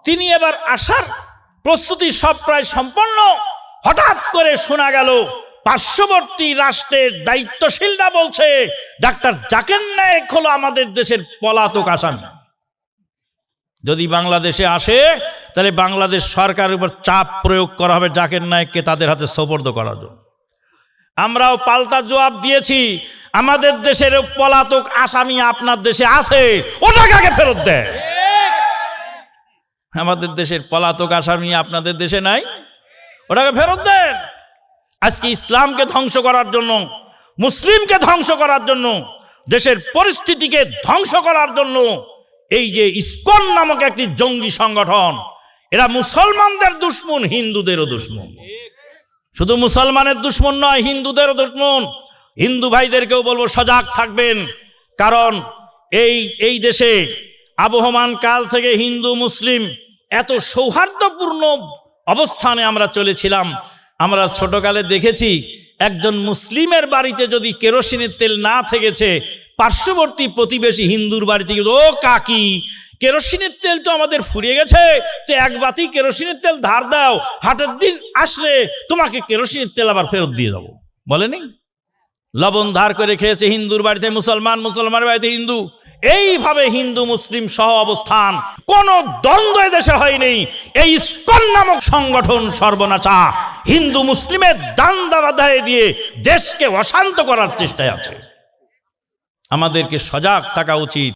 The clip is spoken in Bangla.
তিনি এবার আসার প্রস্তুতি সব প্রায় সম্পন্ন। হঠাৎ করে শোনা গেল পার্শ্ববর্তী রাষ্ট্রের দায়িত্বশীলরা বলছে ডাক্তার জাকির নায়েক হলো আমাদের দেশের পলাতক আসামি। যদি বাংলাদেশে আসে তাহলে বাংলাদেশ সরকারের উপর চাপ প্রয়োগ করা হবে জাকির নায়েককে তাদের হাতে সোপর্দ করার জন্য। আমরাও পাল্টা জবাব দিয়েছি, আমাদের দেশের পলাতক আসামি আপনার দেশে আছে, ওটাকে আগে ফেরত দেয়। আমাদের দেশের পলাতক আসামি আপনাদের দেশে নাই, ওটাকে ফেরত দেন। আজকে ইসলামকে ধ্বংস করার জন্য, মুসলিমকে ধ্বংস করার জন্য, দেশের পরিস্থিতিকে ধ্বংস করার জন্য এই যে ইসকন নামক একটি জঙ্গি সংগঠন, এরা মুসলমানদের দুশমন, হিন্দুদেরও দুশমন। শুধু মুসলমানের দুশমন নয়, হিন্দুদেরও দুশমন। হিন্দু ভাইদেরকেও বলবো সজাগ থাকবেন, কারণ এই দেশে আবহমান কাল থেকে হিন্দু মুসলিম এত সৌহার্দ্যপূর্ণ অবস্থানে আমরা চলেছিলাম। আমরা ছোটকালে দেখেছি একজন মুসলিমের বাড়িতে যদি কেরোসিনের তেল না থেকেছে, পার্শ্ববর্তী প্রতিবেশী হিন্দুর বাড়িতে ও কাকি, কেরোসিনের তেল তো আমাদের ফুরিয়ে গেছে, তো এক বাতি কেরোসিনের তেল ধার দাও, হাটের দিন আসলে তোমাকে কেরোসিনের তেল আবার ফেরত দিয়ে যাবো। বলেনি? লবণ ধার করে খেয়েছে হিন্দুর বাড়িতে মুসলমান, মুসলমানের বাড়িতে হিন্দু। এইভাবে হিন্দু মুসলিম সহ অবস্থান, কোন দ্বন্দ্ব দেশে হয়নি। এই ইসকন নামক সংগঠন সর্বনাশা হিন্দু মুসলিমের দান্দা বাঁধায় দিয়ে দেশকে অশান্ত করার চেষ্টায় আছে। আমাদেরকে সজাগ থাকা উচিত।